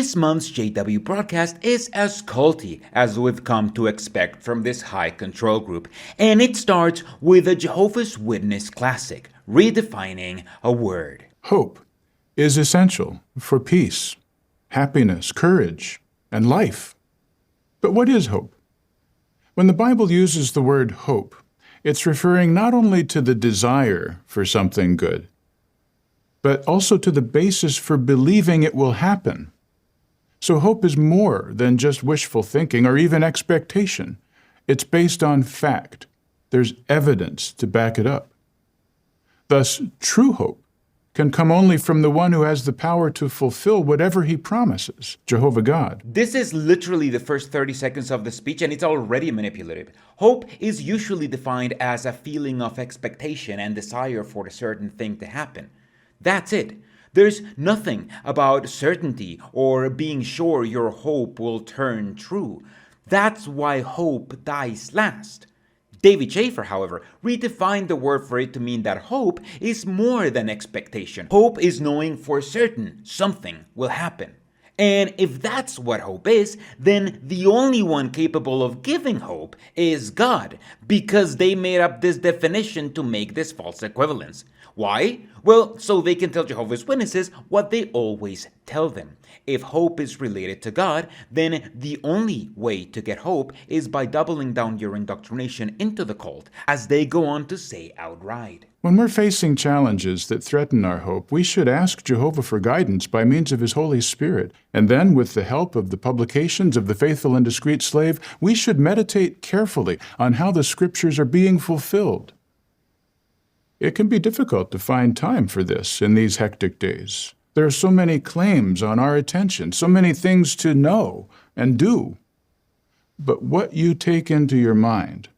This month's JW broadcast is as culty as we've come to expect from this high control group, and it starts with a Jehovah's Witness classic, redefining a word. Hope is essential for peace, happiness, courage, and life. But what is hope? When the Bible uses the word hope, it's referring not only to the desire for something good, but also to the basis for believing it will happen. So hope is more than just wishful thinking or even expectation. It's based on fact. There's evidence to back it up. Thus, true hope can come only from the one who has the power to fulfill whatever he promises, Jehovah God. This is literally the first 30 seconds of the speech, and it's already manipulative. Hope is usually defined as a feeling of expectation and desire for a certain thing to happen. That's it. There's nothing about certainty or being sure your hope will turn true. That's why hope dies last. David Schaefer, however, redefined the word for it to mean that hope is more than expectation. Hope is knowing for certain something will happen. And if that's what hope is, then the only one capable of giving hope is God, because they made up this definition to make this false equivalence. Why? Well, so they can tell Jehovah's Witnesses what they always tell them. If hope is related to God, then the only way to get hope is by doubling down your indoctrination into the cult, as they go on to say outright. When we're facing challenges that threaten our hope, we should ask Jehovah for guidance by means of His Holy Spirit. And then, with the help of the publications of the Faithful and Discreet Slave, we should meditate carefully on how the Scriptures are being fulfilled. It can be difficult to find time for this in these hectic days. There are so many claims on our attention, so many things to know and do. But what you take into your mind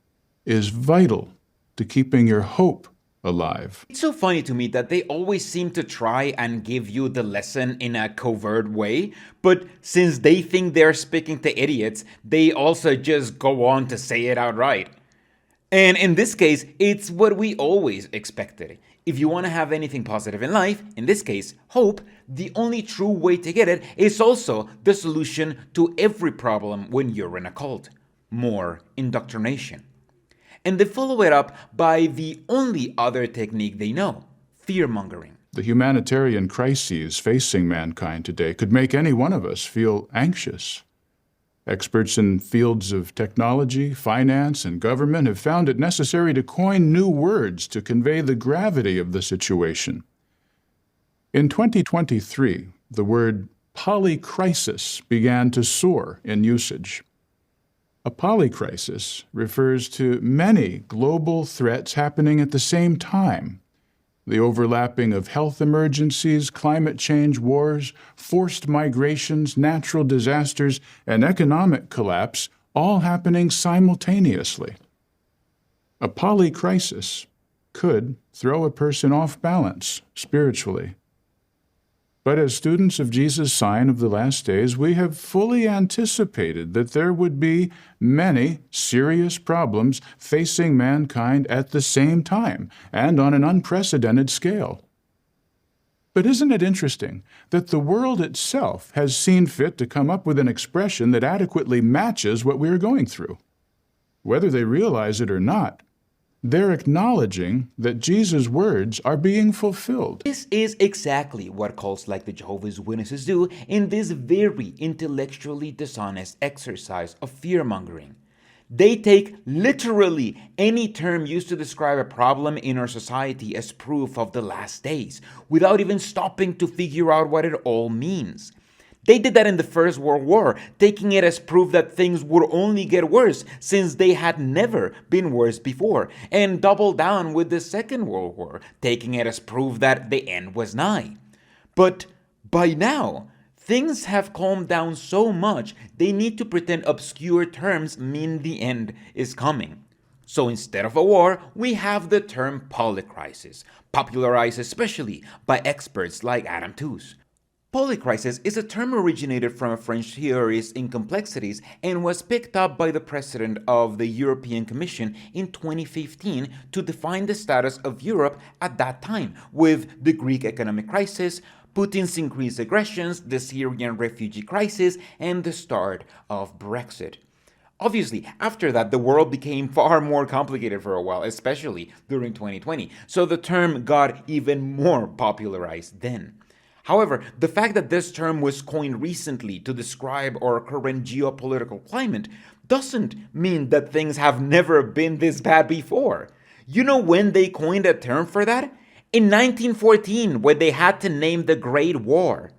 is vital to keeping your hope alive. It's so funny to me that they always seem to try and give you the lesson in a covert way, but since they think they're speaking to idiots, they also just go on to say it outright. And in this case, it's what we always expected. If you want to have anything positive in life, in this case, hope, the only true way to get it is also the solution to every problem when you're in a cult: more indoctrination. And they follow it up by the only other technique they know: fear-mongering. The humanitarian crises facing mankind today could make any one of us feel anxious. Experts in fields of technology, finance, and government have found it necessary to coin new words to convey the gravity of the situation. In 2023, the word polycrisis began to soar in usage. A polycrisis refers to many global threats happening at the same time. The overlapping of health emergencies, climate change wars, forced migrations, natural disasters, and economic collapse, all happening simultaneously. A polycrisis could throw a person off balance spiritually. But as students of Jesus' sign of the last days, we have fully anticipated that there would be many serious problems facing mankind at the same time and on an unprecedented scale. But isn't it interesting that the world itself has seen fit to come up with an expression that adequately matches what we are going through? Whether they realize it or not, they're acknowledging that Jesus' words are being fulfilled. This is exactly what cults like the Jehovah's Witnesses do in this very intellectually dishonest exercise of fear-mongering. They take literally any term used to describe a problem in our society as proof of the last days, without even stopping to figure out what it all means. They did that in the First World War, taking it as proof that things would only get worse since they had never been worse before, and doubled down with the Second World War, taking it as proof that the end was nigh. But by now, things have calmed down so much they need to pretend obscure terms mean the end is coming. So instead of a war, we have the term polycrisis, popularized especially by experts like Adam Tooze. Polycrisis is a term originated from a French theorist in complexities and was picked up by the president of the European Commission in 2015 to define the status of Europe at that time, with the Greek economic crisis, Putin's increased aggressions, the Syrian refugee crisis, and the start of Brexit. Obviously, after that, the world became far more complicated for a while, especially during 2020, so the term got even more popularized then. However, the fact that this term was coined recently to describe our current geopolitical climate doesn't mean that things have never been this bad before. You know when they coined a term for that? In 1914, when they had to name the Great War.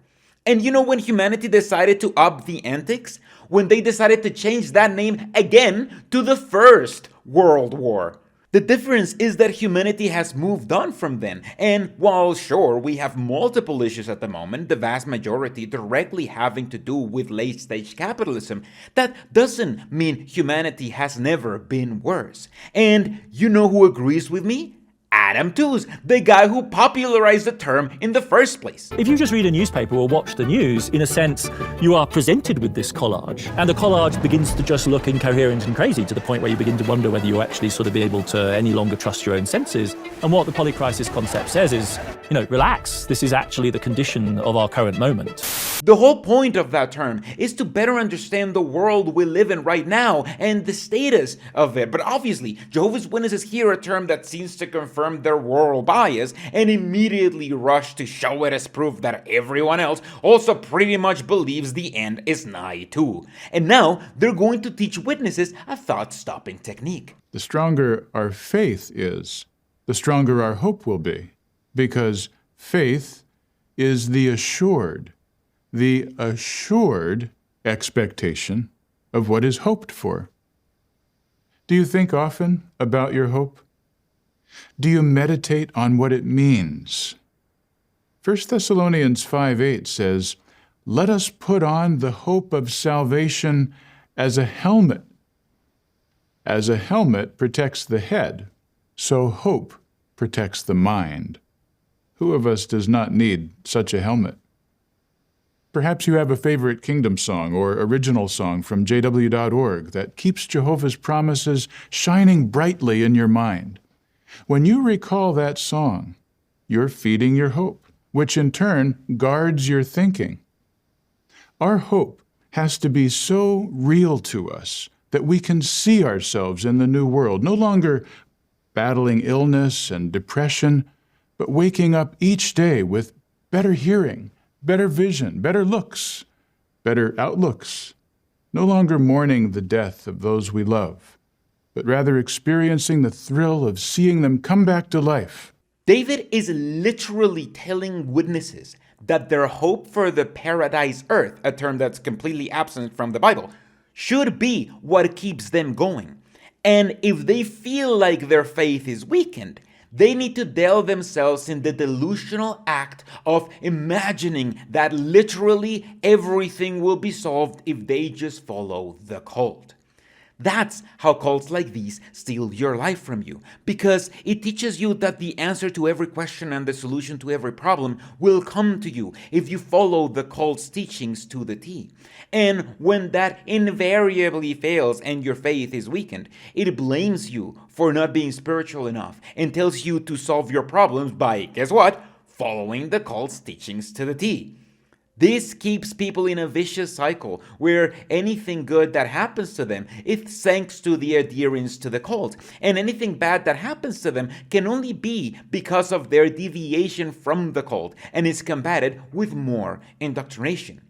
And you know when humanity decided to up the antics? When they decided to change that name again to the First World War. The difference is that humanity has moved on from then, and while sure we have multiple issues at the moment, the vast majority directly having to do with late-stage capitalism, that doesn't mean humanity has never been worse. And you know who agrees with me? Adam Tooze, the guy who popularized the term in the first place. If you just read a newspaper or watch the news, in a sense, you are presented with this collage. And the collage begins to just look incoherent and crazy to the point where you begin to wonder whether you actually sort of be able to any longer trust your own senses. And what the polycrisis concept says is, relax. This is actually the condition of our current moment. The whole point of that term is to better understand the world we live in right now and the status of it. But obviously, Jehovah's Witnesses hear a term that seems to confirm their world bias and immediately rush to show it as proof that everyone else also pretty much believes the end is nigh too. And now they're going to teach witnesses a thought-stopping technique. The stronger our faith is, the stronger our hope will be, because faith is the assured expectation of what is hoped for. Do you think often about your hope? Do you meditate on what it means? 1 Thessalonians 5:8 says, "Let us put on the hope of salvation as a helmet. As a helmet protects the head, so hope protects the mind." Who of us does not need such a helmet? Perhaps you have a favorite Kingdom song or original song from jw.org that keeps Jehovah's promises shining brightly in your mind. When you recall that song, you're feeding your hope, which in turn guards your thinking. Our hope has to be so real to us that we can see ourselves in the new world, no longer battling illness and depression, but waking up each day with better hearing, better vision, better looks, better outlooks, no longer mourning the death of those we love, but rather experiencing the thrill of seeing them come back to life. David is literally telling witnesses that their hope for the paradise earth, a term that's completely absent from the Bible, should be what keeps them going. And if they feel like their faith is weakened, they need to delve themselves in the delusional act of imagining that literally everything will be solved if they just follow the cult. That's how cults like these steal your life from you, because it teaches you that the answer to every question and the solution to every problem will come to you if you follow the cult's teachings to the T. And when that invariably fails and your faith is weakened, it blames you for not being spiritual enough and tells you to solve your problems by, guess what? Following the cult's teachings to the T. This keeps people in a vicious cycle where anything good that happens to them is thanks to the adherence to the cult, and anything bad that happens to them can only be because of their deviation from the cult and is combated with more indoctrination.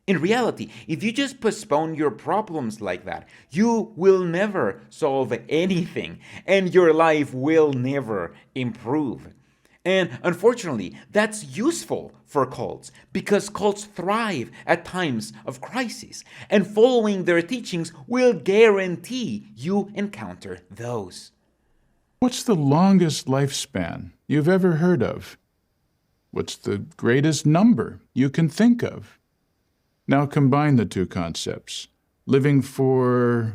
In reality, if you just postpone your problems like that, you will never solve anything and your life will never improve. And unfortunately, that's useful for cults because cults thrive at times of crisis, and following their teachings will guarantee you encounter those. What's the longest lifespan you've ever heard of? What's the greatest number you can think of? Now combine the two concepts. Living for,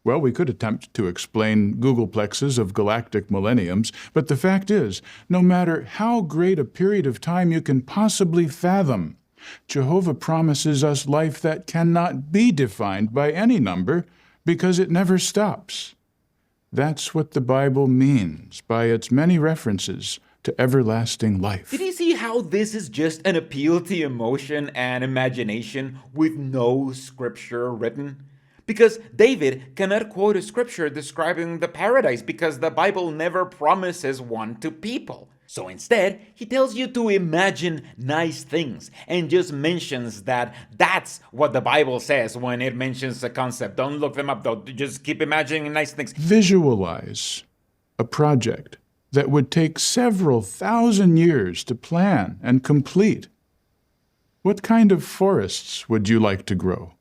well, we could attempt to explain googleplexes of galactic millenniums, but the fact is, no matter how great a period of time you can possibly fathom, Jehovah promises us life that cannot be defined by any number because it never stops. That's what the Bible means by its many references to everlasting life. Did you see how this is just an appeal to emotion and imagination with no scripture written? Because David cannot quote a scripture describing the paradise because the Bible never promises one to people. So instead, he tells you to imagine nice things and just mentions that that's what the Bible says when it mentions a concept. Don't look them up though, just keep imagining nice things. Visualize a project that would take several thousand years to plan and complete. What kind of forests would you like to grow?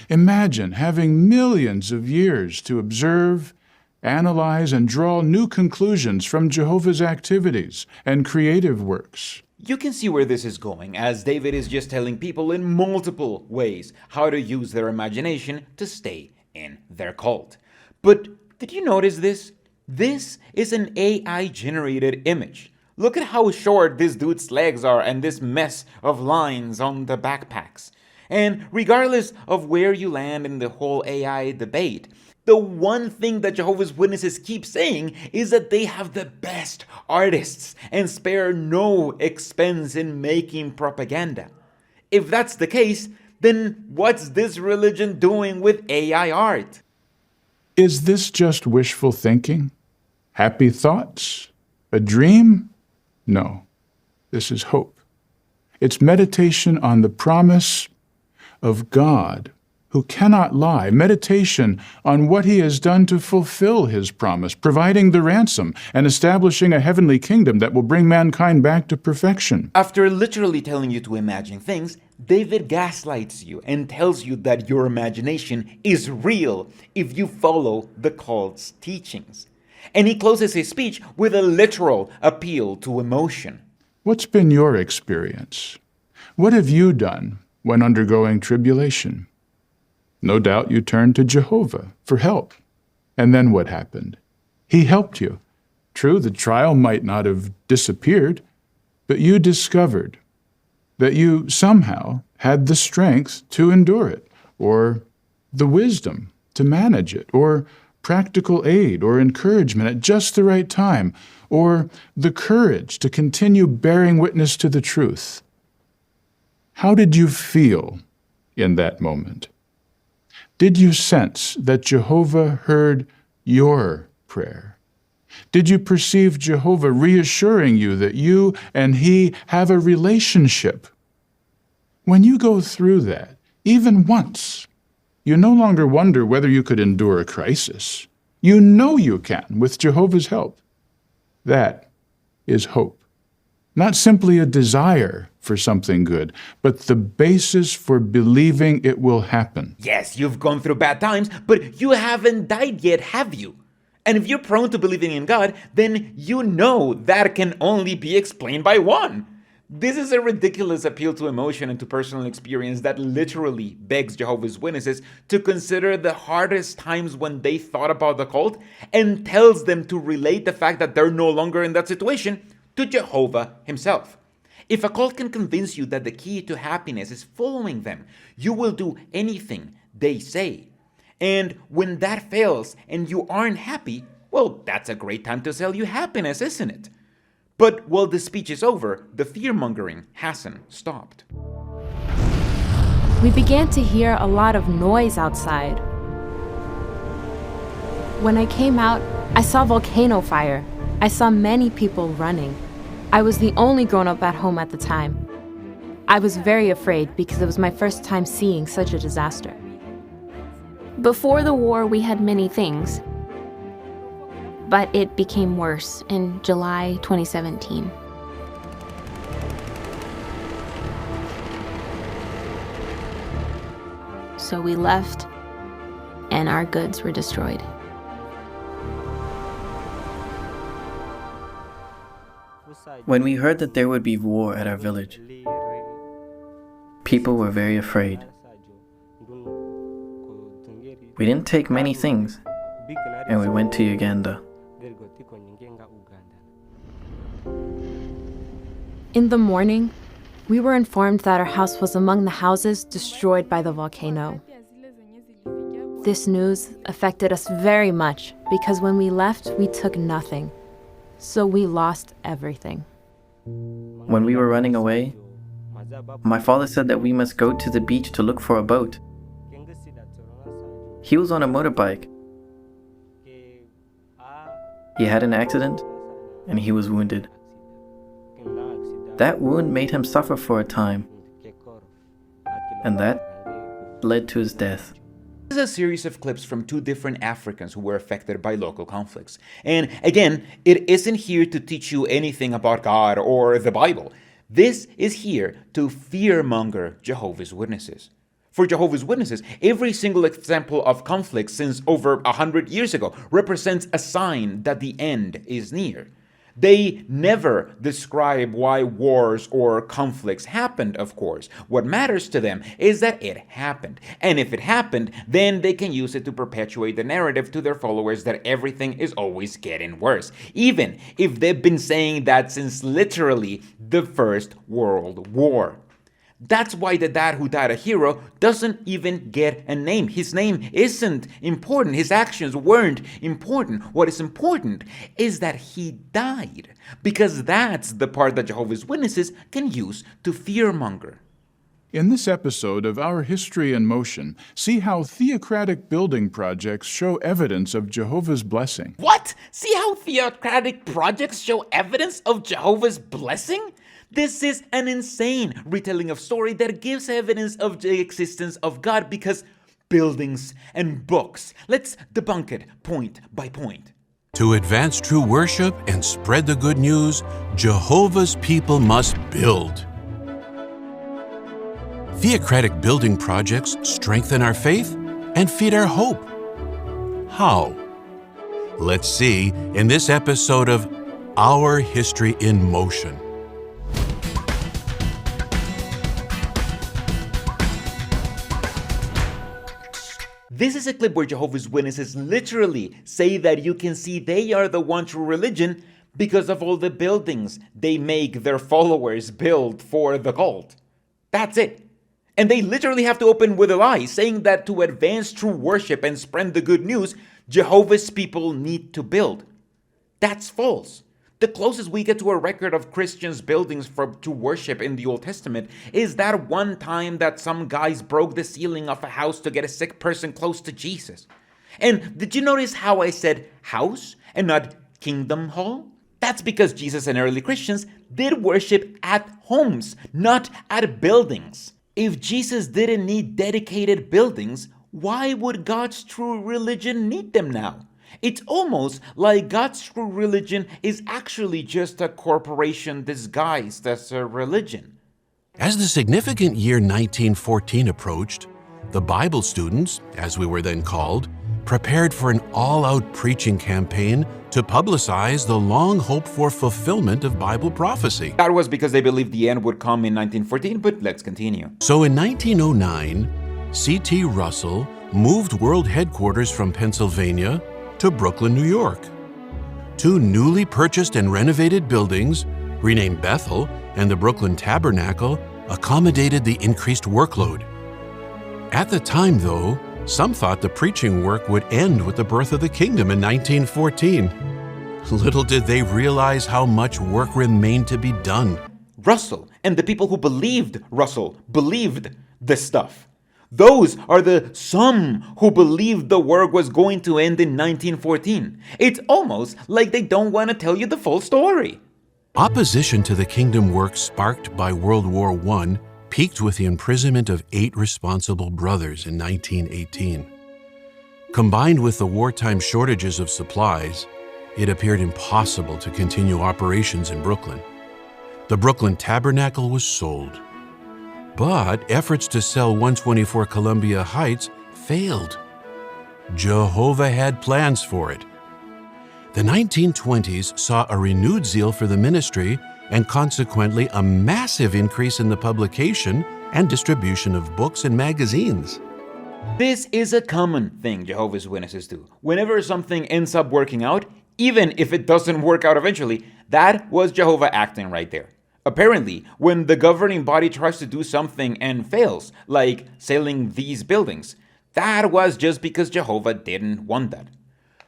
Imagine having millions of years to observe, analyze, and draw new conclusions from Jehovah's activities and creative works. You can see where this is going, as David is just telling people in multiple ways how to use their imagination to stay in their cult. But did you notice this? This is an AI-generated image. Look at how short this dude's legs are and this mess of lines on the backpacks. And regardless of where you land in the whole AI debate, the one thing that Jehovah's Witnesses keep saying is that they have the best artists and spare no expense in making propaganda. If that's the case, then what's this religion doing with AI art? Is this just wishful thinking? Happy thoughts? A dream? No, this is hope. It's meditation on the promise of God, who cannot lie, meditation on what he has done to fulfill his promise, providing the ransom and establishing a heavenly kingdom that will bring mankind back to perfection. After literally telling you to imagine things, David gaslights you and tells you that your imagination is real if you follow the cult's teachings. And he closes his speech with a literal appeal to emotion. What's been your experience? What have you done when undergoing tribulation? No doubt you turned to Jehovah for help. And then what happened? He helped you. True, the trial might not have disappeared, but you discovered that you somehow had the strength to endure it, or the wisdom to manage it, or practical aid or encouragement at just the right time, or the courage to continue bearing witness to the truth. How did you feel in that moment? Did you sense that Jehovah heard your prayer? Did you perceive Jehovah reassuring you that you and he have a relationship? When you go through that, even once, you no longer wonder whether you could endure a crisis. You know you can with Jehovah's help. That is hope. Not simply a desire for something good, but the basis for believing it will happen. Yes, you've gone through bad times, but you haven't died yet, have you? And if you're prone to believing in God, then you know that can only be explained by one. This is a ridiculous appeal to emotion and to personal experience that literally begs Jehovah's Witnesses to consider the hardest times when they thought about the cult and tells them to relate the fact that they're no longer in that situation to Jehovah himself. If a cult can convince you that the key to happiness is following them, you will do anything they say. And when that fails and you aren't happy, well, that's a great time to sell you happiness, isn't it? But while the speech is over, the fear-mongering hasn't stopped. We began to hear a lot of noise outside. When I came out, I saw volcano fire. I saw many people running. I was the only grown-up at home at the time. I was very afraid because it was my first time seeing such a disaster. Before the war, we had many things, but it became worse in July 2017. So we left, and our goods were destroyed. When we heard that there would be war at our village, people were very afraid. We didn't take many things, and we went to Uganda. In the morning, we were informed that our house was among the houses destroyed by the volcano. This news affected us very much because when we left, we took nothing. So we lost everything. When we were running away, my father said that we must go to the beach to look for a boat. He was on a motorbike. He had an accident and he was wounded. That wound made him suffer for a time, and that led to his death. This is a series of clips from two different Africans who were affected by local conflicts. And again, it isn't here to teach you anything about God or the Bible. This is here to fearmonger Jehovah's Witnesses. For Jehovah's Witnesses, every single example of conflict since over 100 years ago represents a sign that the end is near. They never describe why wars or conflicts happened, of course. What matters to them is that it happened. And if it happened, then they can use it to perpetuate the narrative to their followers that everything is always getting worse. Even if they've been saying that since literally the First World War. That's why the dad who died a hero doesn't even get a name. His name isn't important. His actions weren't important. What is important is that he died, because that's the part that Jehovah's Witnesses can use to fearmonger. In this episode of Our History in Motion, see how theocratic building projects show evidence of Jehovah's blessing. What? See how theocratic projects show evidence of Jehovah's blessing? This is an insane retelling of story that gives evidence of the existence of God, because buildings and books. Let's debunk it point by point. To advance true worship and spread the good news, Jehovah's people must build. Theocratic building projects strengthen our faith and feed our hope. How? Let's see in this episode of Our History in Motion. This is a clip where Jehovah's Witnesses literally say that you can see they are the one true religion because of all the buildings they make their followers build for the cult. That's it. And they literally have to open with a lie, saying that to advance true worship and spread the good news, Jehovah's people need to build. That's false. The closest we get to a record of Christians' buildings to worship in the Old Testament is that one time that some guys broke the ceiling of a house to get a sick person close to Jesus. And did you notice how I said house and not kingdom hall? That's because Jesus and early Christians did worship at homes, not at buildings. If Jesus didn't need dedicated buildings, why would God's true religion need them now? It's almost like God's true religion is actually just a corporation disguised as a religion. As the significant year 1914 approached, the Bible students, as we were then called, prepared for an all-out preaching campaign to publicize the long-hoped-for fulfillment of Bible prophecy. That was because they believed the end would come in 1914, but let's continue. So in 1909, C.T. Russell moved world headquarters from Pennsylvania to Brooklyn, New York. Two newly purchased and renovated buildings, renamed Bethel and the Brooklyn Tabernacle, accommodated the increased workload. At the time, though, some thought the preaching work would end with the birth of the kingdom in 1914. Little did they realize how much work remained to be done. Russell and the people who believed Russell believed this stuff. Those are the some who believed the work was going to end in 1914. It's almost like they don't want to tell you the full story. Opposition to the kingdom work sparked by World War I peaked with the imprisonment of 8 responsible brothers in 1918. Combined with the wartime shortages of supplies, it appeared impossible to continue operations in Brooklyn. The Brooklyn Tabernacle was sold. But efforts to sell 124 Columbia Heights failed. Jehovah had plans for it. The 1920s saw a renewed zeal for the ministry and consequently a massive increase in the publication and distribution of books and magazines. This is a common thing Jehovah's Witnesses do. Whenever something ends up working out, even if it doesn't work out eventually, that was Jehovah acting right there. Apparently, when the governing body tries to do something and fails, like selling these buildings, that was just because Jehovah didn't want that.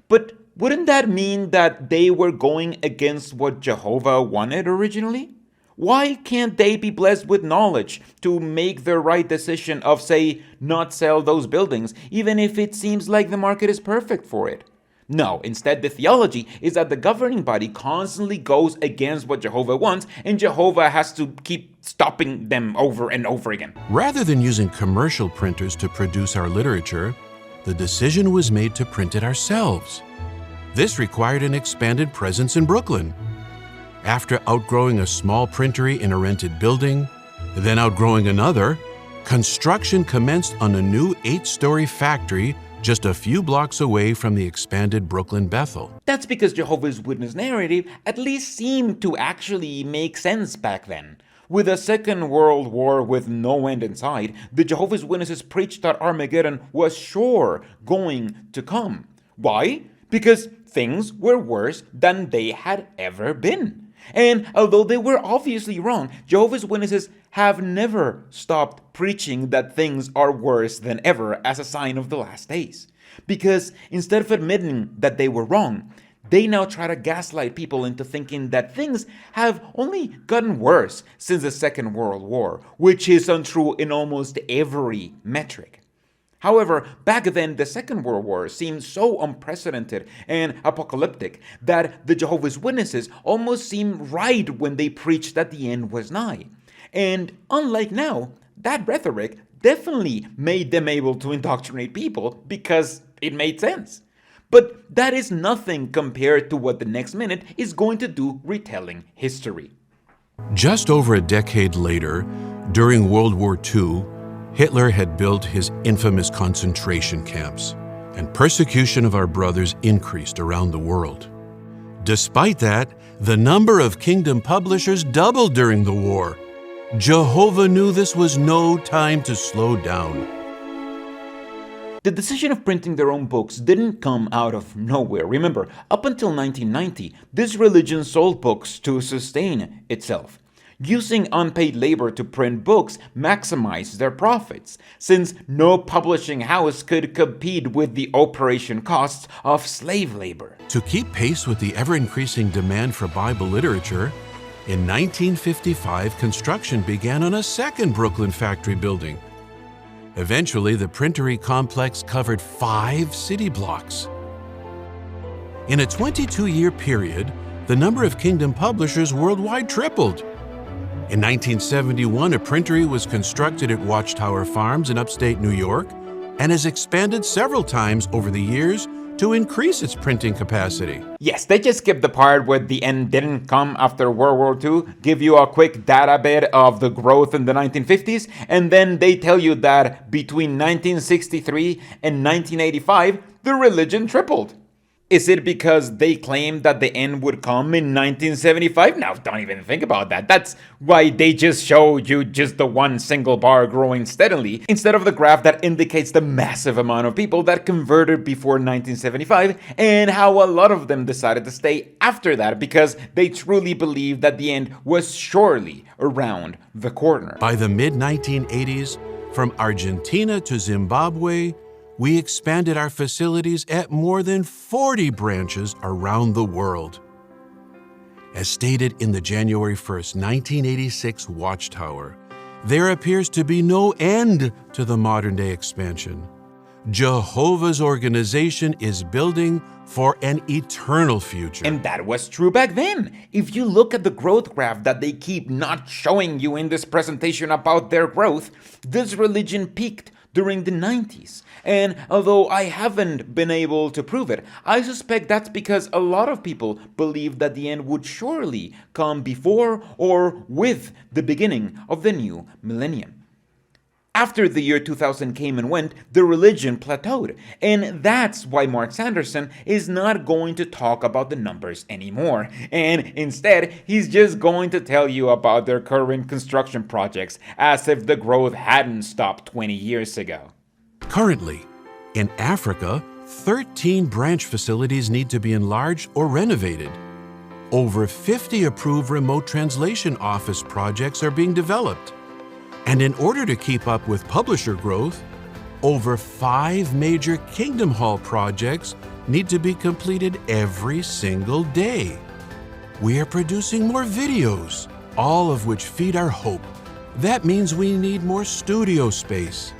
But wouldn't that mean that they were going against what Jehovah wanted originally? Why can't they be blessed with knowledge to make the right decision of, say, not sell those buildings, even if it seems like the market is perfect for it? No, instead the theology is that the governing body constantly goes against what Jehovah wants, and Jehovah has to keep stopping them over and over again. Rather than using commercial printers to produce our literature, the decision was made to print it ourselves. This required an expanded presence in Brooklyn. After outgrowing a small printery in a rented building, then outgrowing another, construction commenced on a new 8-story factory just a few blocks away from the expanded Brooklyn Bethel. That's because Jehovah's Witness narrative at least seemed to actually make sense back then. With a Second World War with no end in sight, the Jehovah's Witnesses preached that Armageddon was sure going to come. Why? Because things were worse than they had ever been. And although they were obviously wrong, Jehovah's Witnesses have never stopped preaching that things are worse than ever as a sign of the last days. Because instead of admitting that they were wrong, they now try to gaslight people into thinking that things have only gotten worse since the Second World War, which is untrue in almost every metric. However, back then, the Second World War seemed so unprecedented and apocalyptic that the Jehovah's Witnesses almost seemed right when they preached that the end was nigh. And unlike now, that rhetoric definitely made them able to indoctrinate people because it made sense. But that is nothing compared to what the next minute is going to do retelling history. Just over a decade later, during World War II, Hitler had built his infamous concentration camps, and persecution of our brothers increased around the world. Despite that, the number of kingdom publishers doubled during the war. Jehovah knew this was no time to slow down. The decision of printing their own books didn't come out of nowhere. Remember, up until 1990, this religion sold books to sustain itself. Using unpaid labor to print books maximized their profits, since no publishing house could compete with the operation costs of slave labor. To keep pace with the ever-increasing demand for Bible literature, in 1955, construction began on a second Brooklyn factory building. Eventually, the printery complex covered 5 city blocks. In a 22-year period, the number of kingdom publishers worldwide tripled. In 1971, a printery was constructed at Watchtower Farms in upstate New York and has expanded several times over the years to increase its printing capacity. Yes, they just skipped the part where the end didn't come after World War II, give you a quick data bit of the growth in the 1950s, and then they tell you that between 1963 and 1985, the religion tripled. Is it because they claimed that the end would come in 1975? No, don't even think about that. That's why they just showed you just the one single bar growing steadily, instead of the graph that indicates the massive amount of people that converted before 1975 and how a lot of them decided to stay after that because they truly believed that the end was surely around the corner. By the mid-1980s, from Argentina to Zimbabwe, we expanded our facilities at more than 40 branches around the world. As stated in the January 1st, 1986 Watchtower, there appears to be no end to the modern-day expansion. Jehovah's organization is building for an eternal future. And that was true back then. If you look at the growth graph that they keep not showing you in this presentation about their growth, this religion peaked during the 90s. And although I haven't been able to prove it, I suspect that's because a lot of people believe that the end would surely come before or with the beginning of the new millennium. After the year 2000 came and went, the religion plateaued, and that's why Mark Sanderson is not going to talk about the numbers anymore, and instead, he's just going to tell you about their current construction projects, as if the growth hadn't stopped 20 years ago. Currently, in Africa, 13 branch facilities need to be enlarged or renovated. Over 50 approved remote translation office projects are being developed. And in order to keep up with publisher growth, over 5 major Kingdom Hall projects need to be completed every single day. We are producing more videos, all of which feed our hope. That means we need more studio space.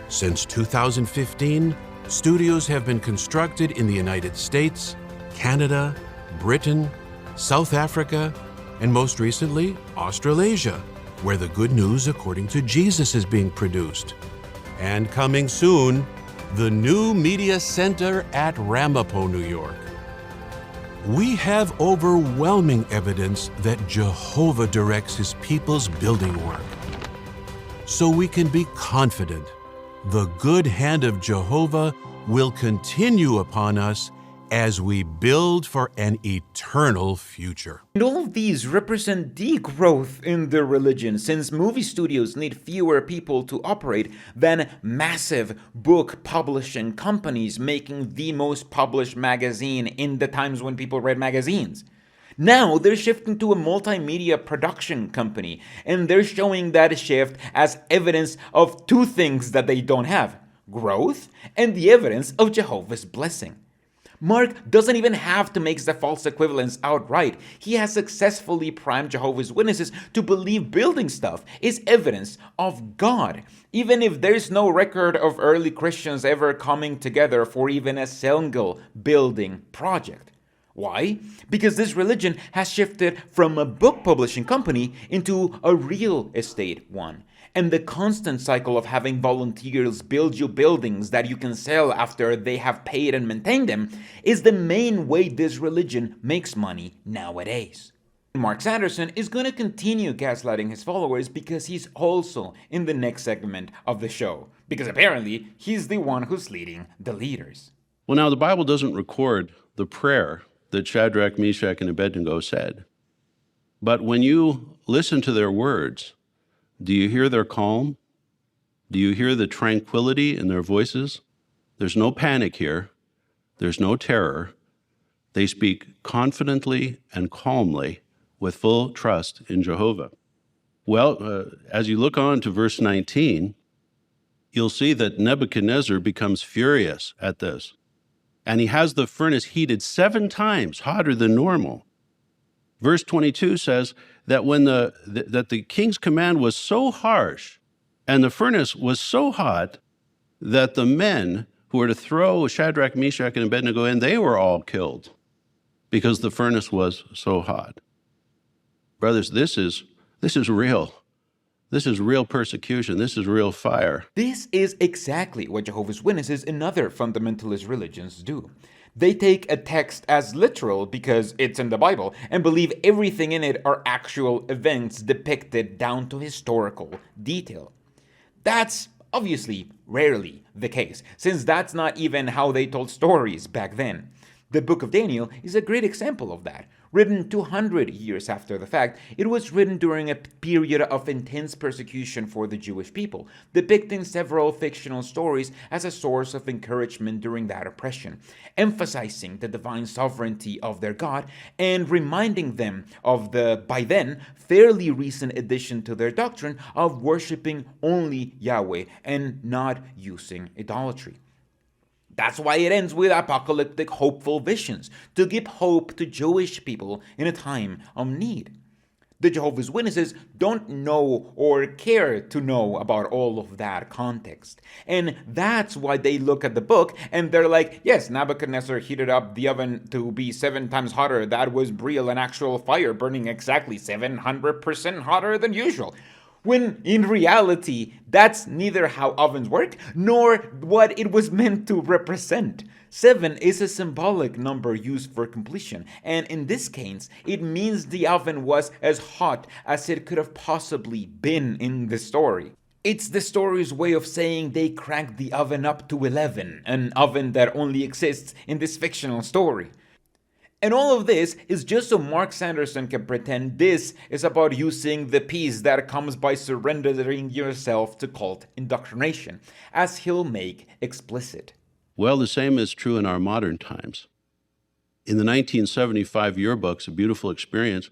Since 2015, studios have been constructed in the United States, Canada, Britain, South Africa, and most recently, Australasia, where the good news according to Jesus is being produced. And coming soon, the new media center at Ramapo, New York. We have overwhelming evidence that Jehovah directs his people's building work. So we can be confident the good hand of Jehovah will continue upon us as we build for an eternal future. And all of these represent degrowth in the religion, since movie studios need fewer people to operate than massive book publishing companies making the most published magazine in the times when people read magazines. Now they're shifting to a multimedia production company, and they're showing that shift as evidence of two things that they don't have: growth and the evidence of Jehovah's blessing. Mark doesn't even have to make the false equivalence outright. He has successfully primed Jehovah's Witnesses to believe building stuff is evidence of God, even if there's no record of early Christians ever coming together for even a single building project. Why? Because this religion has shifted from a book publishing company into a real estate one. And the constant cycle of having volunteers build you buildings that you can sell after they have paid and maintained them is the main way this religion makes money nowadays. Mark Sanderson is going to continue gaslighting his followers because he's also in the next segment of the show. Because apparently, he's the one who's leading the leaders. Well, now the Bible doesn't record the prayer that Shadrach, Meshach, and Abednego said. But when you listen to their words, do you hear their calm? Do you hear the tranquility in their voices? There's no panic here. There's no terror. They speak confidently and calmly with full trust in Jehovah. Well, as you look on to verse 19, you'll see that Nebuchadnezzar becomes furious at this. And he has the furnace heated 7 times hotter than normal. Verse 22 says that when the king's command was so harsh and the furnace was so hot that the men who were to throw Shadrach, Meshach, and Abednego in, they were all killed because the furnace was so hot. Brothers, this is real. This is real persecution. This is real fire. This is exactly what Jehovah's Witnesses and other fundamentalist religions do. They take a text as literal because it's in the Bible and believe everything in it are actual events depicted down to historical detail. That's obviously rarely the case, since that's not even how they told stories back then. The Book of Daniel is a great example of that. Written 200 years after the fact, it was written during a period of intense persecution for the Jewish people, depicting several fictional stories as a source of encouragement during that oppression, emphasizing the divine sovereignty of their God and reminding them of the, by then, fairly recent addition to their doctrine of worshiping only Yahweh and not using idolatry. That's why it ends with apocalyptic hopeful visions, to give hope to Jewish people in a time of need. The Jehovah's Witnesses don't know or care to know about all of that context. And that's why they look at the book and they're like, yes, Nebuchadnezzar heated up the oven to be 7 times hotter. That was real and actual fire burning exactly 700% hotter than usual. When in reality, that's neither how ovens work, nor what it was meant to represent. 7 is a symbolic number used for completion, and in this case, it means the oven was as hot as it could have possibly been in the story. It's the story's way of saying they cranked the oven up to 11, an oven that only exists in this fictional story. And all of this is just so Mark Sanderson can pretend this is about using the peace that comes by surrendering yourself to cult indoctrination, as he'll make explicit. Well, the same is true in our modern times. In the 1975 yearbooks, A Beautiful Experience,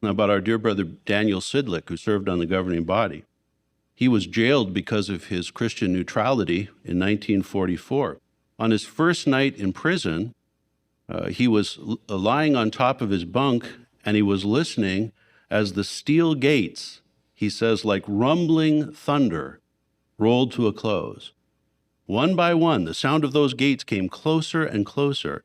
about our dear brother Daniel Sidlick, who served on the governing body. He was jailed because of his Christian neutrality in 1944. On his first night in prison, he was lying on top of his bunk, and he was listening as the steel gates, he says, like rumbling thunder, rolled to a close. One by one, the sound of those gates came closer and closer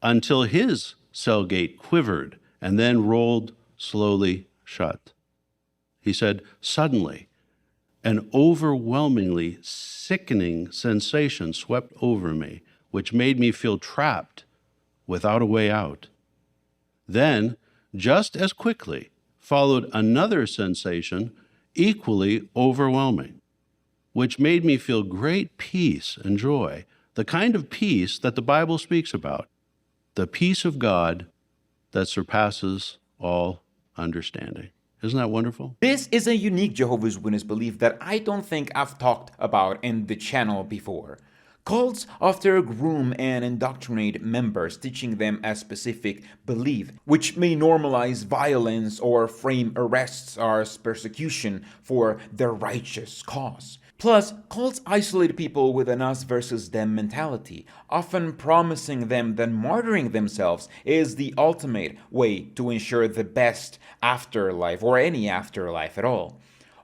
until his cell gate quivered and then rolled slowly shut. He said, suddenly, an overwhelmingly sickening sensation swept over me, which made me feel trapped without a way out. Then, just as quickly, followed another sensation equally overwhelming, which made me feel great peace and joy, the kind of peace that the Bible speaks about, the peace of God that surpasses all understanding. Isn't that wonderful? This is a unique Jehovah's Witness belief that I don't think I've talked about in the channel before. Cults often groom and indoctrinate members, teaching them a specific belief, which may normalize violence or frame arrests as persecution for their righteous cause. Plus, cults isolate people with an us versus them mentality, often promising them that martyring themselves is the ultimate way to ensure the best afterlife, or any afterlife at all.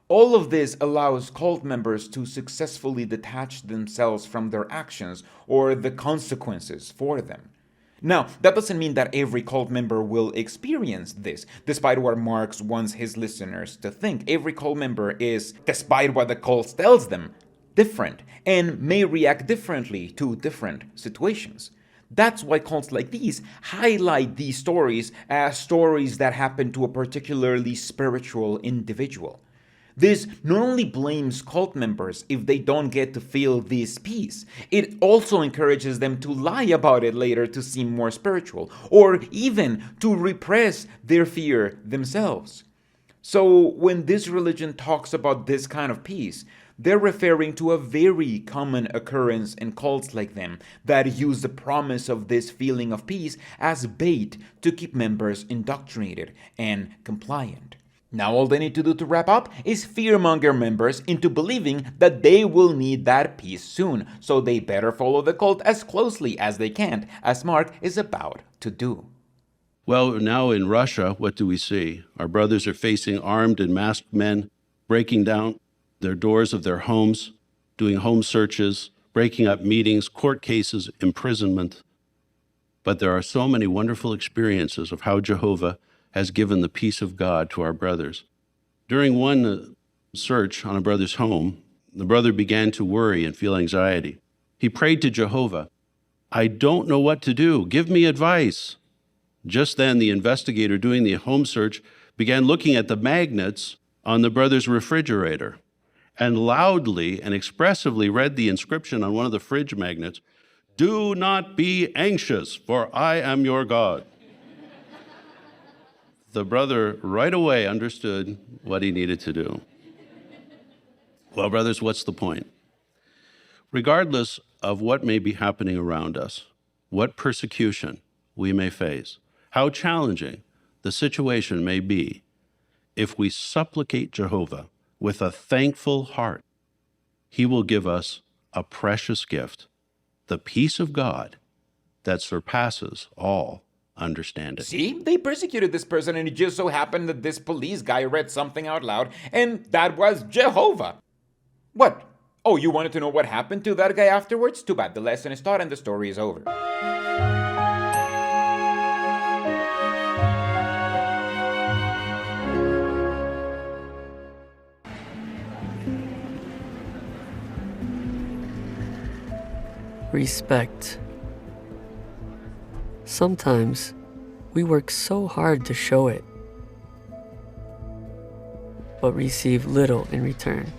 All of this allows cult members to successfully detach themselves from their actions or the consequences for them. Now, that doesn't mean that every cult member will experience this, despite what Mark wants his listeners to think. Every cult member is, despite what the cult tells them, different, and may react differently to different situations. That's why cults like these highlight these stories as stories that happen to a particularly spiritual individual. This not only blames cult members if they don't get to feel this peace, it also encourages them to lie about it later to seem more spiritual, or even to repress their fear themselves. So when this religion talks about this kind of peace, they're referring to a very common occurrence in cults like them that use the promise of this feeling of peace as bait to keep members indoctrinated and compliant. Now all they need to do to wrap up is fearmonger members into believing that they will need that peace soon, so they better follow the cult as closely as they can, as Mark is about to do. Well, now in Russia, what do we see? Our brothers are facing armed and masked men, breaking down their doors of their homes, doing home searches, breaking up meetings, court cases, imprisonment. But there are so many wonderful experiences of how Jehovah has given the peace of God to our brothers. During one search on a brother's home, the brother began to worry and feel anxiety. He prayed to Jehovah, "I don't know what to do. Give me advice." Just then, the investigator doing the home search began looking at the magnets on the brother's refrigerator and loudly and expressively read the inscription on one of the fridge magnets, "Do not be anxious, for I am your God." The brother right away understood what he needed to do. Well, brothers, what's the point? Regardless of what may be happening around us, what persecution we may face, how challenging the situation may be, if we supplicate Jehovah with a thankful heart, he will give us a precious gift, the peace of God that surpasses all understanding. See, they persecuted this person, and it just so happened that this police guy read something out loud, and that was Jehovah. What? Oh, you wanted to know what happened to that guy afterwards? Too bad, the lesson is taught and the story is over. Respect. Sometimes we work so hard to show it, but receive little in return.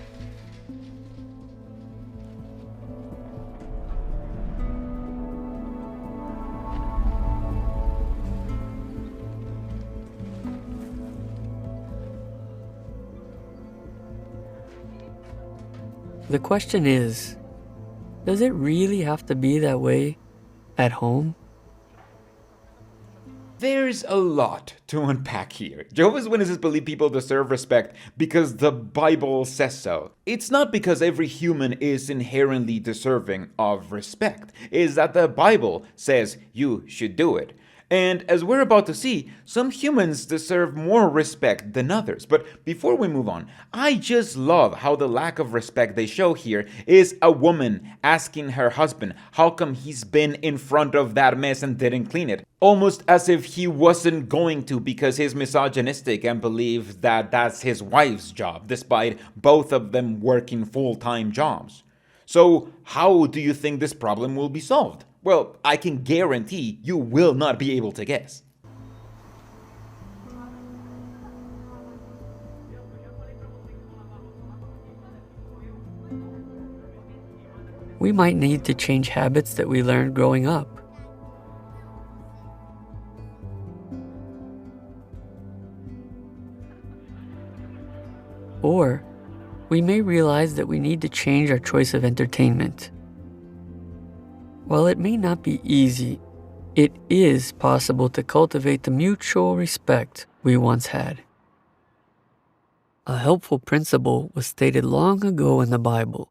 The question is, does it really have to be that way at home? There's a lot to unpack here. Jehovah's Witnesses believe people deserve respect because the Bible says so. It's not because every human is inherently deserving of respect. It's that the Bible says you should do it. And as we're about to see, some humans deserve more respect than others. But before we move on, I just love how the lack of respect they show here is a woman asking her husband how come he's been in front of that mess and didn't clean it. Almost as if he wasn't going to because he's misogynistic and believes that that's his wife's job, despite both of them working full-time jobs. So how do you think this problem will be solved? Well, I can guarantee you will not be able to guess. We might need to change habits that we learned growing up. Or we may realize that we need to change our choice of entertainment. While it may not be easy, it is possible to cultivate the mutual respect we once had. A helpful principle was stated long ago in the Bible.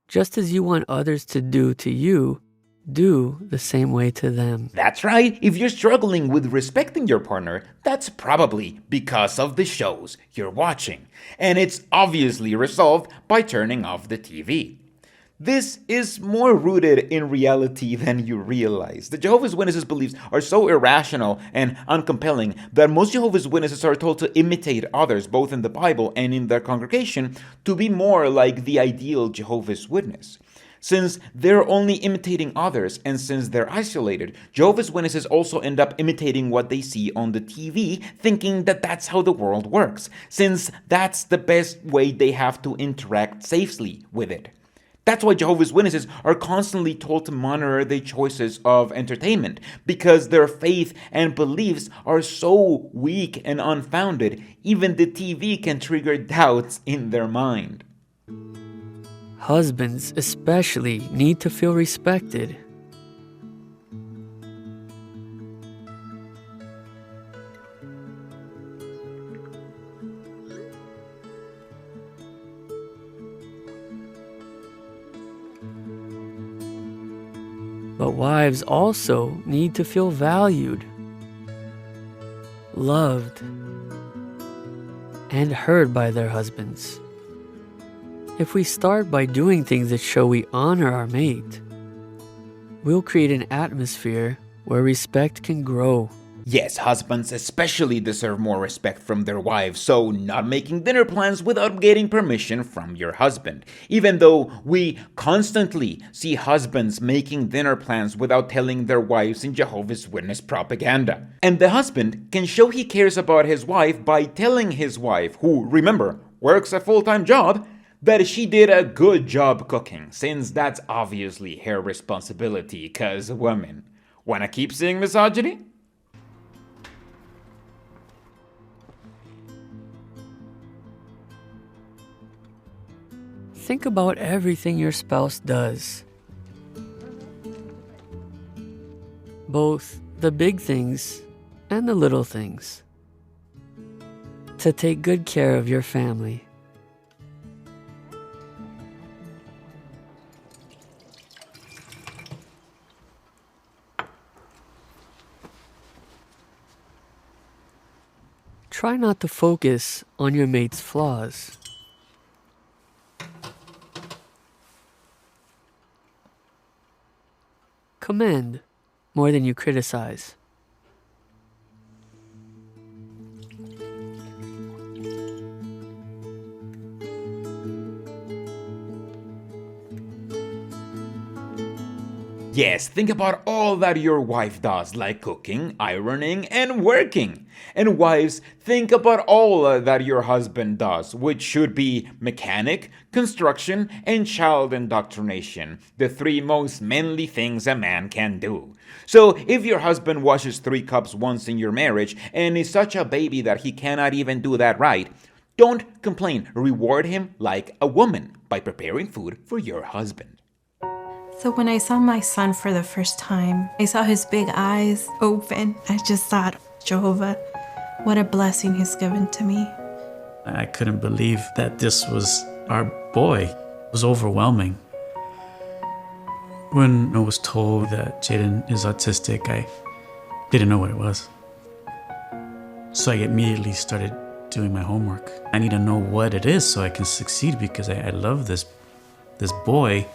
Just as you want others to do to you, do the same way to them. That's right. If you're struggling with respecting your partner, that's probably because of the shows you're watching. And it's obviously resolved by turning off the TV. This is more rooted in reality than you realize. The Jehovah's Witnesses' beliefs are so irrational and uncompelling that most Jehovah's Witnesses are told to imitate others, both in the Bible and in their congregation, to be more like the ideal Jehovah's Witness. Since they're only imitating others and since they're isolated, Jehovah's Witnesses also end up imitating what they see on the TV, thinking that that's how the world works, since that's the best way they have to interact safely with it. That's why Jehovah's Witnesses are constantly told to monitor their choices of entertainment, because their faith and beliefs are so weak and unfounded, even the TV can trigger doubts in their mind. Husbands especially need to feel respected. But wives also need to feel valued, loved, and heard by their husbands. If we start by doing things that show we honor our mate, we'll create an atmosphere where respect can grow. Yes, husbands especially deserve more respect from their wives, so not making dinner plans without getting permission from your husband. Even though we constantly see husbands making dinner plans without telling their wives in Jehovah's Witness propaganda. And the husband can show he cares about his wife by telling his wife, who, remember, works a full-time job, that she did a good job cooking, since that's obviously her responsibility, cause women. Wanna keep seeing misogyny? Think about everything your spouse does. Both the big things and the little things. To take good care of your family. Try not to focus on your mate's flaws. Commend more than you criticize. Yes, think about all that your wife does, like cooking, ironing, and working. And wives, think about all that your husband does, which should be mechanic, construction, and child indoctrination, the three most manly things a man can do. So if your husband washes 3 cups once in your marriage and is such a baby that he cannot even do that right, don't complain. Reward him like a woman by preparing food for your husband. So when I saw my son for the first time, I saw his big eyes open. I just thought, Jehovah, what a blessing he's given to me. I couldn't believe that this was our boy. It was overwhelming. When I was told that Jaden is autistic, I didn't know what it was. So I immediately started doing my homework. I need to know what it is so I can succeed, because I love this boy,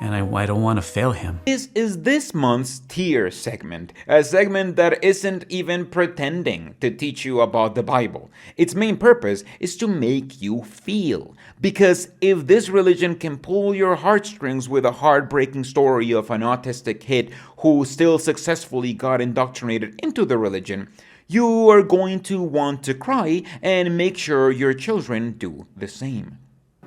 and I don't want to fail him. This is this month's Tier segment, a segment that isn't even pretending to teach you about the Bible. Its main purpose is to make you feel. Because if this religion can pull your heartstrings with a heartbreaking story of an autistic kid who still successfully got indoctrinated into the religion, you are going to want to cry and make sure your children do the same.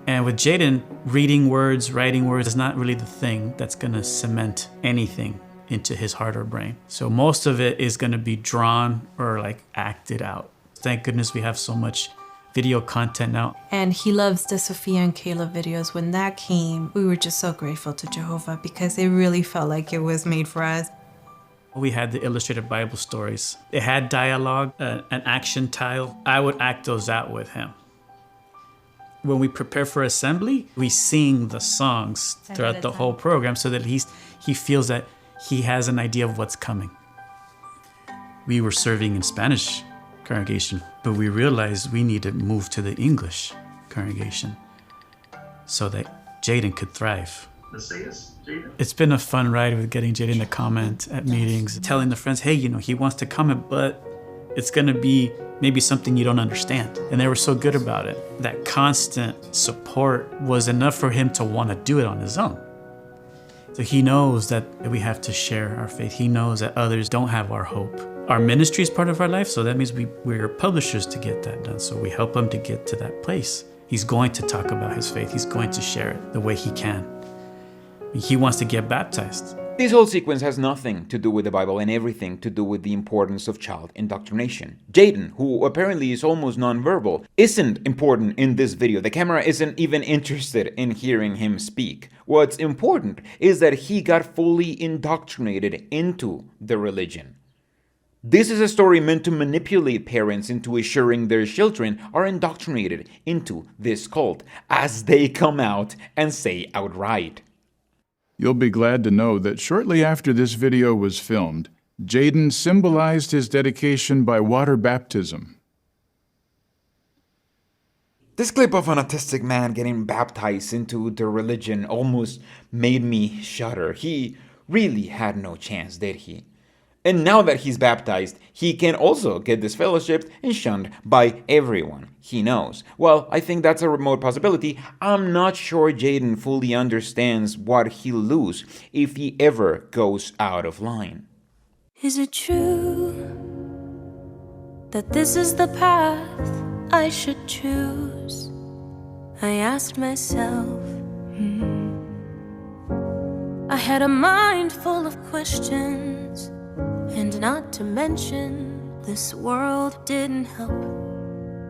And with Jaden, reading words, writing words is not really the thing that's going to cement anything into his heart or brain. So most of it is going to be drawn or like acted out. Thank goodness we have so much video content now. And he loves the Sophia and Caleb videos. When that came, we were just so grateful to Jehovah because it really felt like it was made for us. We had the illustrated Bible stories. It had dialogue, an action tile. I would act those out with him. When we prepare for assembly, we sing the songs throughout the whole program so that he feels that he has an idea of what's coming. We were serving in Spanish congregation, but we realized we need to move to the English congregation so that Jaden could thrive. It's been a fun ride with getting Jaden to comment at meetings, telling the friends, hey, he wants to comment, but it's gonna be maybe something you don't understand. And they were so good about it. That constant support was enough for him to want to do it on his own. So he knows that we have to share our faith. He knows that others don't have our hope. Our ministry is part of our life, so that means we're publishers to get that done. So we help him to get to that place. He's going to talk about his faith. He's going to share it the way he can. He wants to get baptized. This whole sequence has nothing to do with the Bible and everything to do with the importance of child indoctrination. Jaden, who apparently is almost nonverbal, isn't important in this video. The camera isn't even interested in hearing him speak. What's important is that he got fully indoctrinated into the religion. This is a story meant to manipulate parents into assuring their children are indoctrinated into this cult, as they come out and say outright. You'll be glad to know that shortly after this video was filmed, Jaden symbolized his dedication by water baptism. This clip of an autistic man getting baptized into the religion almost made me shudder. He really had no chance, did he? And now that he's baptized, he can also get disfellowshipped and shunned by everyone he knows. Well, I think that's a remote possibility. I'm not sure Jaden fully understands what he'll lose if he ever goes out of line. Is it true that this is the path I should choose? I asked myself. I had a mind full of questions. And not to mention, this world didn't help.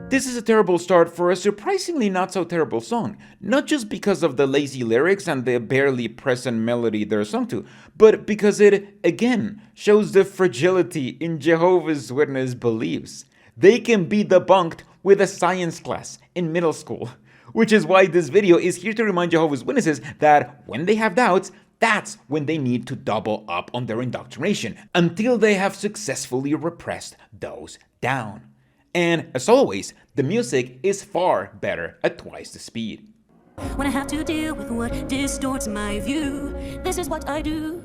This is a terrible start for a surprisingly not so terrible song. Not just because of the lazy lyrics and the barely present melody they're sung to, but because it, again, shows the fragility in Jehovah's Witness beliefs. They can be debunked with a science class in middle school. Which is why this video is here to remind Jehovah's Witnesses that when they have doubts, that's when they need to double up on their indoctrination until they have successfully repressed those down. And as always, the music is far better at twice the speed. When I have to deal with what distorts my view, this is what I do.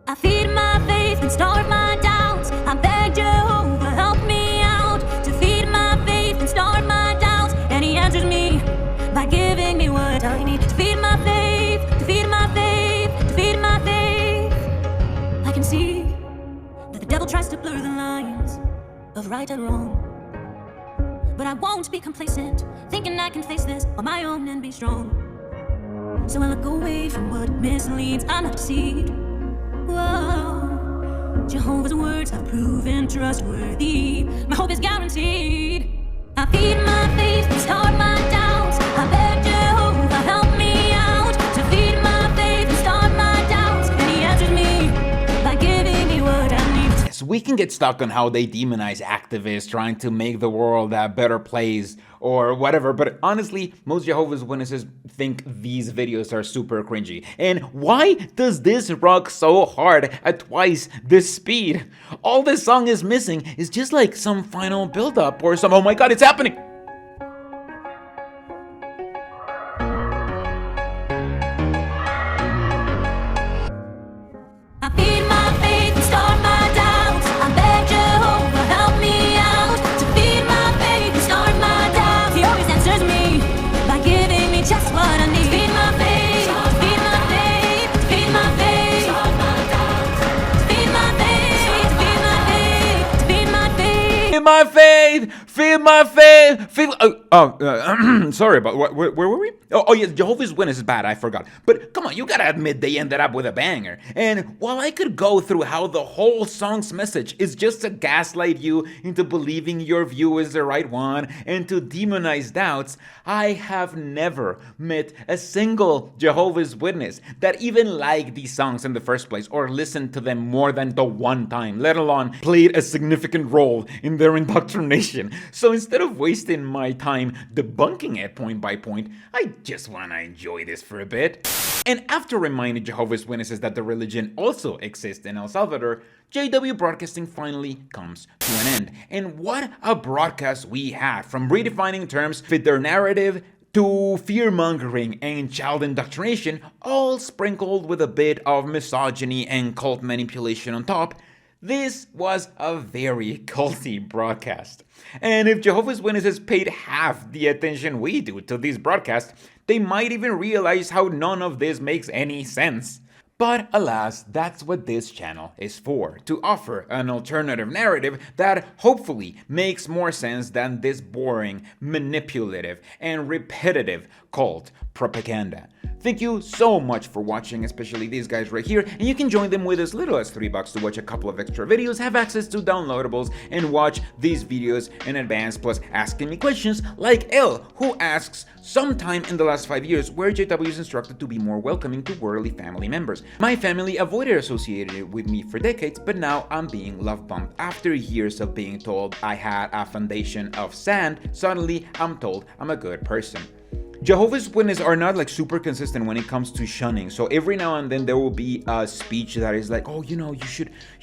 I feed my faith and starve my doubts. I beg Jehovah, help me out to feed my faith and starve my doubts. And he answers me by giving me what I need to feed my faith, to feed my faith. I can see that the devil tries to blur the lines of right and wrong. But I won't be complacent, thinking I can face this on my own and be strong. So I look away from what misleads, I'm not deceived. Whoa. Jehovah's words have proven trustworthy. My hope is guaranteed. I feed my faith and starve my doubts. I beg Jehovah, help me out to feed my faith and starve my doubts. And he answers me by giving me what I need. we can get stuck on how they demonize activists trying to make the world a better place or whatever, but honestly, most Jehovah's Witnesses think these videos are super cringy. And why does this rock so hard at twice this speed? All this song is missing is just like some final build-up or some, oh my god, it's happening! My faith, feed my faith, feed. Sorry about where were we? Oh, yeah, Jehovah's Witness is bad. I forgot. But come on, you gotta admit they ended up with a banger. And while I could go through how the whole song's message is just to gaslight you into believing your view is the right one and to demonize doubts, I have never met a single Jehovah's Witness that even liked these songs in the first place or listened to them more than the one time, let alone played a significant role in their indoctrination. So instead of wasting my time debunking it point by point, I just want to enjoy this for a bit. And after reminding Jehovah's Witnesses that the religion also exists in El Salvador, JW Broadcasting finally comes to an end. And what a broadcast we had, from redefining terms fit their narrative to fear-mongering and child indoctrination, all sprinkled with a bit of misogyny and cult manipulation on top. This was a very culty broadcast. And if Jehovah's Witnesses paid half the attention we do to these broadcasts, they might even realize how none of this makes any sense. But alas, that's what this channel is for, to offer an alternative narrative that hopefully makes more sense than this boring, manipulative, and repetitive cult propaganda. Thank you so much for watching, especially these guys right here, and you can join them with as little as $3 to watch a couple of extra videos, have access to downloadables, and watch these videos in advance, plus asking me questions like L, who asks, sometime in the last 5 years, where JW is instructed to be more welcoming to worldly family members. My family avoided associating it with me for decades, but now I'm being love bombed. After years of being told I had a foundation of sand, suddenly I'm told I'm a good person. Jehovah's Witnesses are not like super consistent when it comes to shunning. So every now and then there will be a speech that is like, oh, you know, you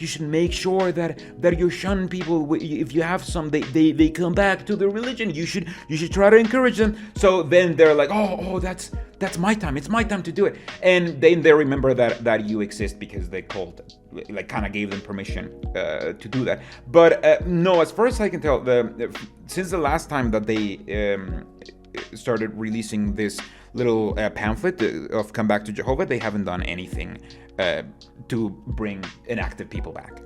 should make sure that you shun people. If you have some, they come back to the religion. You should try to encourage them. So then they're like, oh, that's my time. It's my time to do it. And then they remember that you exist because they called, like, kind of gave them permission to do that. But no, as far as I can tell, since the last time that they started releasing this little pamphlet of Come Back to Jehovah, they haven't done anything to bring inactive people back.